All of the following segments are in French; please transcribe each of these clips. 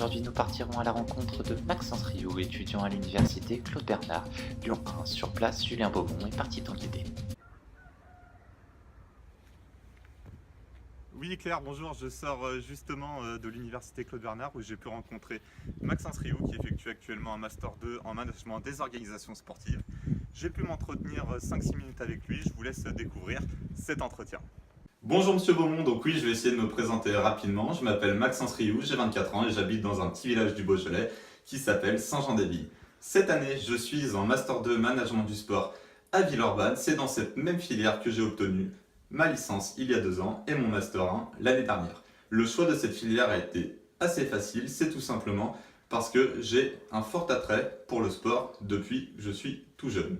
Aujourd'hui, nous partirons à la rencontre de Maxence Rioux, étudiant à l'université Claude Bernard, Lyon 1. Sur place, Julien Beaumont est parti t'en guider. Oui Claire, bonjour, je sors justement de l'université Claude Bernard où j'ai pu rencontrer Maxence Rioux qui effectue actuellement un Master 2 en management des organisations sportives. J'ai pu m'entretenir 5-6 minutes avec lui, je vous laisse découvrir cet entretien. Bonjour Monsieur Beaumont, donc oui je vais essayer de me présenter rapidement. Je m'appelle Maxence Rioux, j'ai 24 ans et j'habite dans un petit village du Beaujolais qui s'appelle Saint-Jean-des-Vignes. Cette année je suis en Master 2 management du sport à Villeurbanne, c'est dans cette même filière que j'ai obtenu ma licence il y a 2 ans et mon Master 1 l'année dernière. Le choix de cette filière a été assez facile, c'est tout simplement parce que j'ai un fort attrait pour le sport depuis que je suis tout jeune.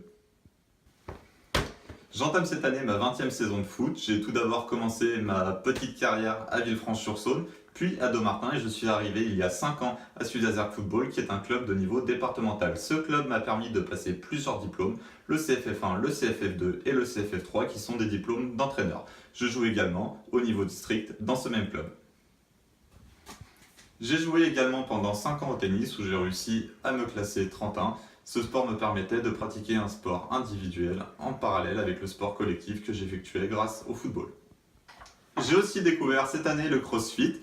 J'entame cette année ma 20e saison de foot. J'ai tout d'abord commencé ma petite carrière à Villefranche-sur-Saône, puis à Dommartin et je suis arrivé il y a 5 ans à Sud-Azergue Football qui est un club de niveau départemental. Ce club m'a permis de passer plusieurs diplômes, le CFF1, le CFF2 et le CFF3 qui sont des diplômes d'entraîneur. Je joue également au niveau district dans ce même club. J'ai joué également pendant 5 ans au tennis où j'ai réussi à me classer 31. Ce sport me permettait de pratiquer un sport individuel en parallèle avec le sport collectif que j'effectuais grâce au football. J'ai aussi découvert cette année le CrossFit.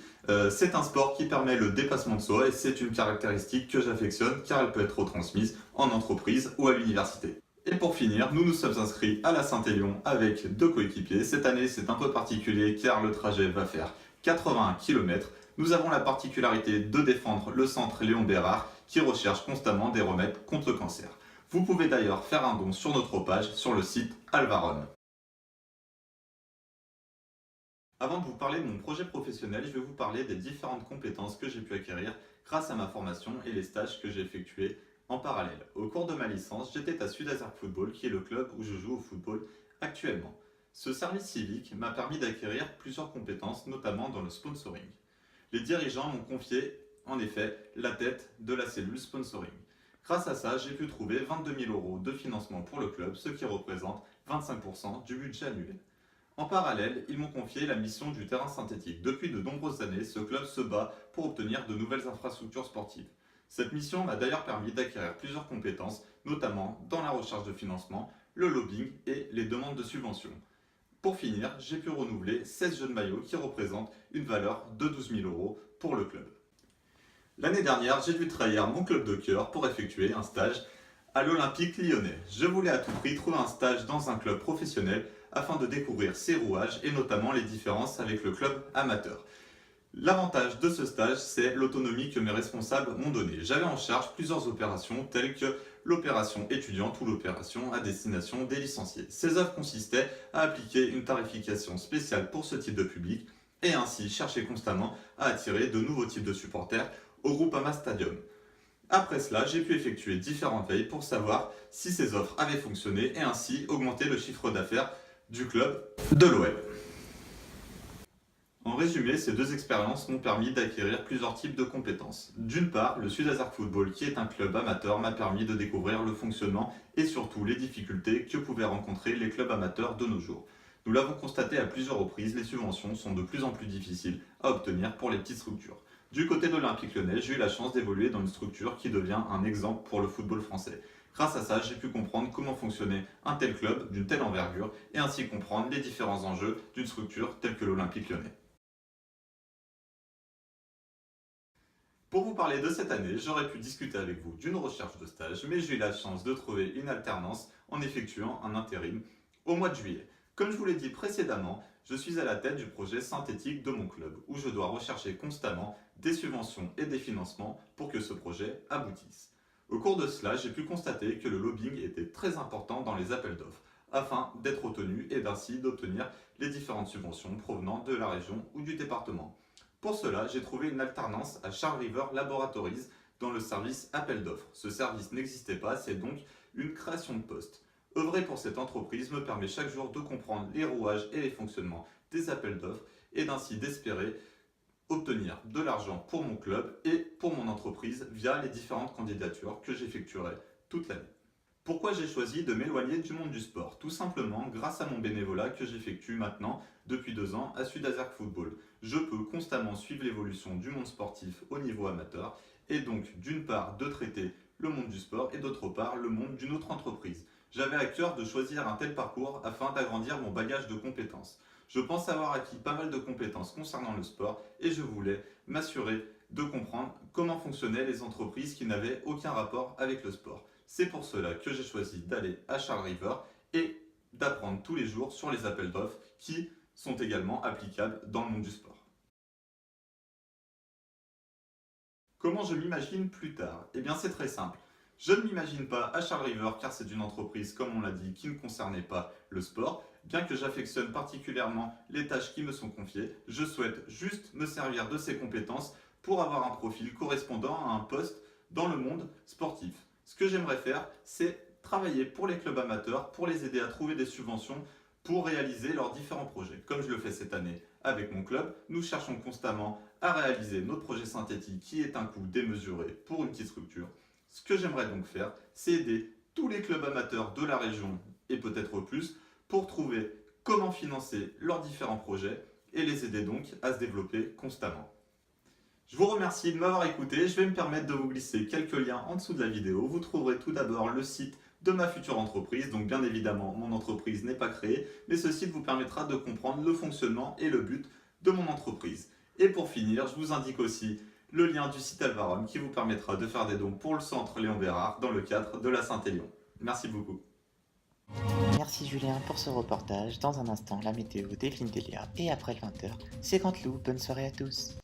C'est un sport qui permet le dépassement de soi et c'est une caractéristique que j'affectionne car elle peut être retransmise en entreprise ou à l'université. Et pour finir, nous nous sommes inscrits à la Saint-Élion avec 2 coéquipiers. Cette année c'est un peu particulier car le trajet va faire 81 km. Nous avons la particularité de défendre le centre Léon Bérard qui recherche constamment des remèdes contre le cancer. Vous pouvez d'ailleurs faire un don sur notre page sur le site Alvaron. Avant de vous parler de mon projet professionnel, je vais vous parler des différentes compétences que j'ai pu acquérir grâce à ma formation et les stages que j'ai effectués en parallèle. Au cours de ma licence, j'étais à Sud-Azergue Football qui est le club où je joue au football actuellement. Ce service civique m'a permis d'acquérir plusieurs compétences, notamment dans le sponsoring. Les dirigeants m'ont confié, en effet, la tête de la cellule sponsoring. Grâce à ça, j'ai pu trouver 22 000 € de financement pour le club, ce qui représente 25% du budget annuel. En parallèle, ils m'ont confié la mission du terrain synthétique. Depuis de nombreuses années, ce club se bat pour obtenir de nouvelles infrastructures sportives. Cette mission m'a d'ailleurs permis d'acquérir plusieurs compétences, notamment dans la recherche de financement, le lobbying et les demandes de subventions. Pour finir, j'ai pu renouveler 16 jeux de maillot qui représentent une valeur de 12 000 € pour le club. L'année dernière, j'ai dû trahir mon club de cœur pour effectuer un stage à l'Olympique Lyonnais. Je voulais à tout prix trouver un stage dans un club professionnel afin de découvrir ses rouages et notamment les différences avec le club amateur. L'avantage de ce stage, c'est l'autonomie que mes responsables m'ont donnée. J'avais en charge plusieurs opérations telles que l'opération étudiante ou l'opération à destination des licenciés. Ces offres consistaient à appliquer une tarification spéciale pour ce type de public et ainsi chercher constamment à attirer de nouveaux types de supporters au Groupama Stadium. Après cela, j'ai pu effectuer différentes veilles pour savoir si ces offres avaient fonctionné et ainsi augmenter le chiffre d'affaires du club de l'OL. En résumé, ces 2 expériences m'ont permis d'acquérir plusieurs types de compétences. D'une part, le Sud-Azergue Football, qui est un club amateur, m'a permis de découvrir le fonctionnement et surtout les difficultés que pouvaient rencontrer les clubs amateurs de nos jours. Nous l'avons constaté à plusieurs reprises, les subventions sont de plus en plus difficiles à obtenir pour les petites structures. Du côté de l'Olympique Lyonnais, j'ai eu la chance d'évoluer dans une structure qui devient un exemple pour le football français. Grâce à ça, j'ai pu comprendre comment fonctionnait un tel club d'une telle envergure et ainsi comprendre les différents enjeux d'une structure telle que l'Olympique Lyonnais. Pour vous parler de cette année, j'aurais pu discuter avec vous d'une recherche de stage, mais j'ai eu la chance de trouver une alternance en effectuant un intérim au mois de juillet. Comme je vous l'ai dit précédemment, je suis à la tête du projet synthétique de mon club, où je dois rechercher constamment des subventions et des financements pour que ce projet aboutisse. Au cours de cela, j'ai pu constater que le lobbying était très important dans les appels d'offres, afin d'être retenu et ainsi d'obtenir les différentes subventions provenant de la région ou du département. Pour cela, j'ai trouvé une alternance à Charles River Laboratories dans le service appel d'offres. Ce service n'existait pas, c'est donc une création de poste. Œuvrer pour cette entreprise me permet chaque jour de comprendre les rouages et les fonctionnements des appels d'offres et d'ainsi d'espérer obtenir de l'argent pour mon club et pour mon entreprise via les différentes candidatures que j'effectuerai toute l'année. Pourquoi j'ai choisi de m'éloigner du monde du sport? Tout simplement grâce à mon bénévolat que j'effectue maintenant depuis 2 ans à Sud-Azerc Football. Je peux constamment suivre l'évolution du monde sportif au niveau amateur et donc d'une part de traiter le monde du sport et d'autre part le monde d'une autre entreprise. J'avais à cœur de choisir un tel parcours afin d'agrandir mon bagage de compétences. Je pense avoir acquis pas mal de compétences concernant le sport et je voulais m'assurer de comprendre comment fonctionnaient les entreprises qui n'avaient aucun rapport avec le sport. C'est pour cela que j'ai choisi d'aller à Charles River et d'apprendre tous les jours sur les appels d'offres qui sont également applicables dans le monde du sport. Comment je m'imagine plus tard? Eh bien c'est très simple. Je ne m'imagine pas à Charles River car c'est une entreprise, comme on l'a dit, qui ne concernait pas le sport. Bien que j'affectionne particulièrement les tâches qui me sont confiées, je souhaite juste me servir de ces compétences pour avoir un profil correspondant à un poste dans le monde sportif. Ce que j'aimerais faire, c'est travailler pour les clubs amateurs, pour les aider à trouver des subventions pour réaliser leurs différents projets. Comme je le fais cette année avec mon club, nous cherchons constamment à réaliser notre projet synthétique qui est un coût démesuré pour une petite structure. Ce que j'aimerais donc faire, c'est aider tous les clubs amateurs de la région et peut-être plus pour trouver comment financer leurs différents projets et les aider donc à se développer constamment. Je vous remercie de m'avoir écouté, je vais me permettre de vous glisser quelques liens en dessous de la vidéo. Vous trouverez tout d'abord le site de ma future entreprise, donc bien évidemment mon entreprise n'est pas créée, mais ce site vous permettra de comprendre le fonctionnement et le but de mon entreprise. Et pour finir, je vous indique aussi le lien du site Alvarum qui vous permettra de faire des dons pour le centre Léon Bérard dans le cadre de la Saint-Élion. Merci beaucoup. Merci Julien pour ce reportage. Dans un instant, la météo d'Evelyne Delia et après le 20h, c'est Canteloup. Bonne soirée à tous.